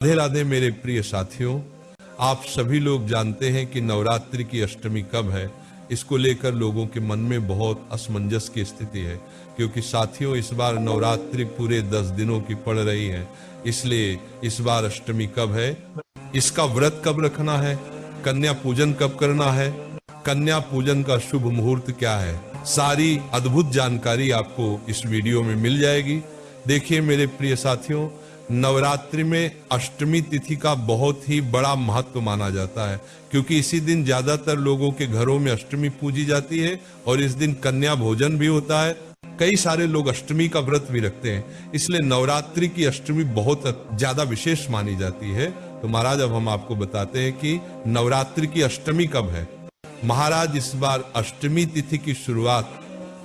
राधे राधे मेरे प्रिय साथियों, आप सभी लोग जानते हैं कि नवरात्रि की अष्टमी कब है। इसको लेकर लोगों के मन में बहुत असमंजस की स्थिति है, क्योंकि साथियों इस बार नवरात्रि पूरे 10 दिनों की पड़ रही है। इसलिए इस बार अष्टमी कब है, इसका व्रत कब रखना है, कन्या पूजन कब करना है, कन्या पूजन का शुभ मुहूर्त क्या है, सारी अद्भुत जानकारी आपको इस वीडियो में मिल जाएगी। देखिए मेरे प्रिय साथियों, नवरात्रि में अष्टमी तिथि का बहुत ही बड़ा महत्व माना जाता है, क्योंकि इसी दिन ज्यादातर लोगों के घरों में अष्टमी पूजी जाती है और इस दिन कन्या भोजन भी होता है। कई सारे लोग अष्टमी का व्रत भी रखते हैं, इसलिए नवरात्रि की अष्टमी बहुत ज्यादा विशेष मानी जाती है। तो महाराज अब हम आपको बताते हैं कि नवरात्रि की अष्टमी कब है। महाराज इस बार अष्टमी तिथि की शुरुआत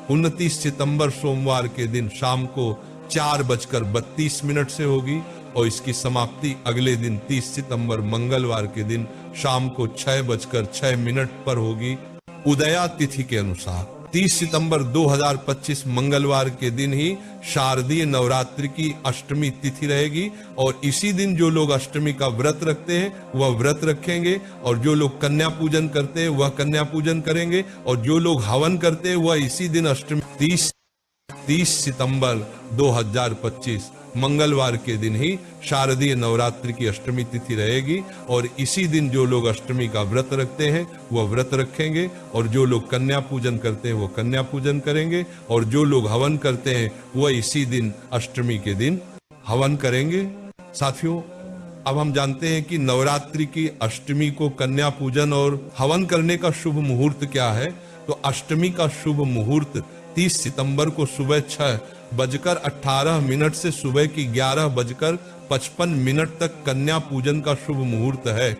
29 सितंबर सोमवार के दिन शाम को 4:32 से होगी और इसकी समाप्ति अगले दिन 30 सितंबर मंगलवार के दिन शाम को 6:06 पर होगी उदया तिथि के अनुसार। 30 सितंबर 2025 मंगलवार के दिन ही शारदीय नवरात्रि की अष्टमी तिथि रहेगी और इसी दिन जो लोग अष्टमी का व्रत रखते हैं वह व्रत रखेंगे और जो लोग कन्या पूजन करते हैं वह कन्या पूजन करेंगे और जो लोग हवन करते हैं वह इसी दिन अष्टमी 30 सितंबर 2025 मंगलवार के दिन ही शारदीय नवरात्रि की अष्टमी तिथि रहेगी और इसी दिन जो लोग अष्टमी का व्रत रखते हैं वह व्रत रखेंगे और जो लोग कन्या पूजन करते हैं वो कन्या पूजन करेंगे और जो लोग हवन करते हैं वह इसी दिन अष्टमी के दिन हवन करेंगे। साथियों, अब हम जानते हैं कि नवरात्रि की अष्टमी को कन्या पूजन और हवन करने का शुभ मुहूर्त क्या है। तो अष्टमी का शुभ मुहूर्त 30 सितंबर को सुबह 6:18 से सुबह की 11:55 तक कन्या पूजन का शुभ मुहूर्त है।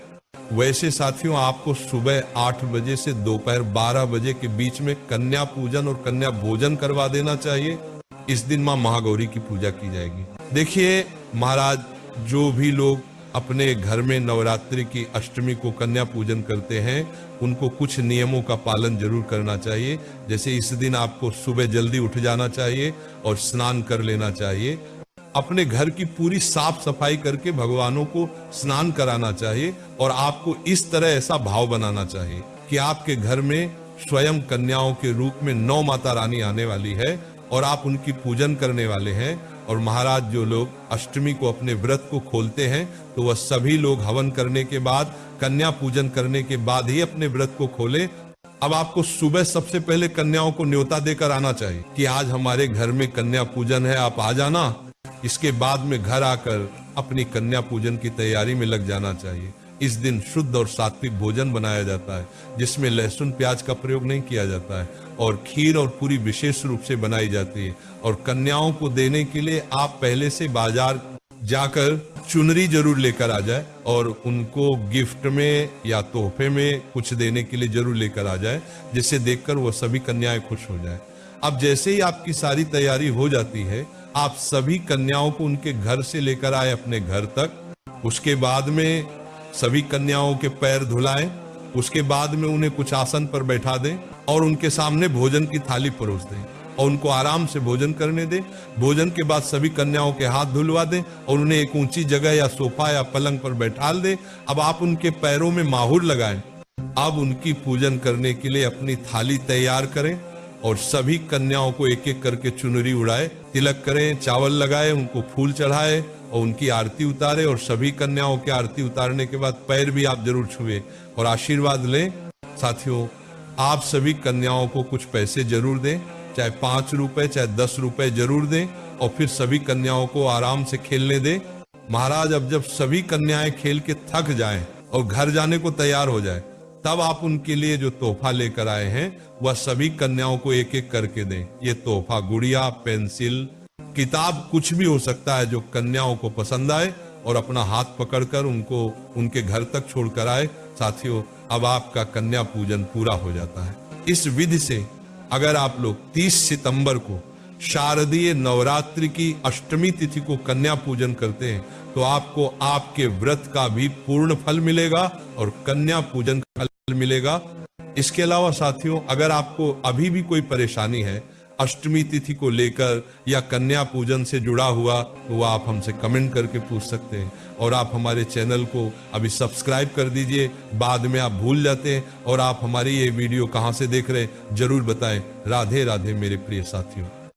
वैसे साथियों आपको सुबह 8 बजे से दोपहर 12 बजे के बीच में कन्या पूजन और कन्या भोजन करवा देना चाहिए। इस दिन मां महागौरी की पूजा की जाएगी। देखिए महाराज, जो भी लोग अपने घर में नवरात्रि की अष्टमी को कन्या पूजन करते हैं उनको कुछ नियमों का पालन जरूर करना चाहिए। जैसे इस दिन आपको सुबह जल्दी उठ जाना चाहिए और स्नान कर लेना चाहिए। अपने घर की पूरी साफ सफाई करके भगवानों को स्नान कराना चाहिए और आपको इस तरह ऐसा भाव बनाना चाहिए कि आपके घर में स्वयं कन्याओं के रूप में 9 माता रानी आने वाली है और आप उनकी पूजन करने वाले हैं। और महाराज, जो लोग अष्टमी को अपने व्रत को खोलते हैं तो वह सभी लोग हवन करने के बाद, कन्या पूजन करने के बाद ही अपने व्रत को खोले। अब आपको सुबह सबसे पहले कन्याओं को न्योता देकर आना चाहिए कि आज हमारे घर में कन्या पूजन है, आप आ जाना। इसके बाद में घर आकर अपनी कन्या पूजन की तैयारी में लग जाना चाहिए। इस दिन शुद्ध और सात्विक भोजन बनाया जाता है जिसमें लहसुन प्याज का प्रयोग नहीं किया जाता है और खीर और पूरी विशेष रूप से बनाई जाती है। और कन्याओं को देने के लिए आप पहले से बाजार जाकर चुनरी जरूर लेकर आ जाए और उनको गिफ्ट में या तोहफे में कुछ देने के लिए जरूर लेकर आ जाए, जिससे देखकर वो सभी कन्याएं खुश हो जाए। अब जैसे ही आपकी सारी तैयारी हो जाती है, आप सभी कन्याओं को उनके घर से लेकर आए अपने घर तक। उसके बाद में सभी कन्याओं के पैर धुलाएं, उसके बाद में उन्हें कुछ आसन पर बैठा दें और उनके सामने भोजन की थाली परोस दें और उनको आराम से भोजन करने दें। भोजन के बाद सभी कन्याओं के हाथ धुलवा दें और उन्हें एक ऊंची जगह या सोफा या पलंग पर बैठाल दें। अब आप उनके पैरों में माहुर लगाएं। अब उनकी पूजन करने के लिए अपनी थाली तैयार करें और सभी कन्याओं को एक एक करके चुनरी उड़ाए, तिलक करें, चावल लगाए, उनको फूल चढ़ाए और उनकी आरती उतारे। और सभी कन्याओं की आरती उतारने के बाद पैर भी आप जरूर छुए और आशीर्वाद लें। साथियों, आप सभी कन्याओं को कुछ पैसे जरूर दें, चाहे 5 रुपए चाहे 10 रुपए जरूर दें और फिर सभी कन्याओं को आराम से खेलने दें। महाराज, अब जब सभी कन्याएं खेल के थक जाएं और घर जाने को तैयार हो जाए, तब आप उनके लिए जो तोहफा लेकर आए हैं वह सभी कन्याओं को एक एक करके दें। ये तोहफा गुड़िया, पेंसिल, किताब, कुछ भी हो सकता है जो कन्याओं को पसंद आए और अपना हाथ पकड़कर उनको उनके घर तक छोड़कर आए। साथियों, अब आपका कन्या पूजन पूरा हो जाता है। इस विधि से अगर आप लोग 30 सितंबर को शारदीय नवरात्रि की अष्टमी तिथि को कन्या पूजन करते हैं तो आपको आपके व्रत का भी पूर्ण फल मिलेगा और कन्या पूजन का फल मिलेगा। इसके अलावा साथियों, अगर आपको अभी भी कोई परेशानी है, अष्टमी तिथि को लेकर या कन्या पूजन से जुड़ा हुआ, तो आप हमसे कमेंट करके पूछ सकते हैं। और आप हमारे चैनल को अभी सब्सक्राइब कर दीजिए, बाद में आप भूल जाते हैं। और आप हमारी ये वीडियो कहाँ से देख रहे हैं जरूर बताएं। राधे राधे मेरे प्रिय साथियों।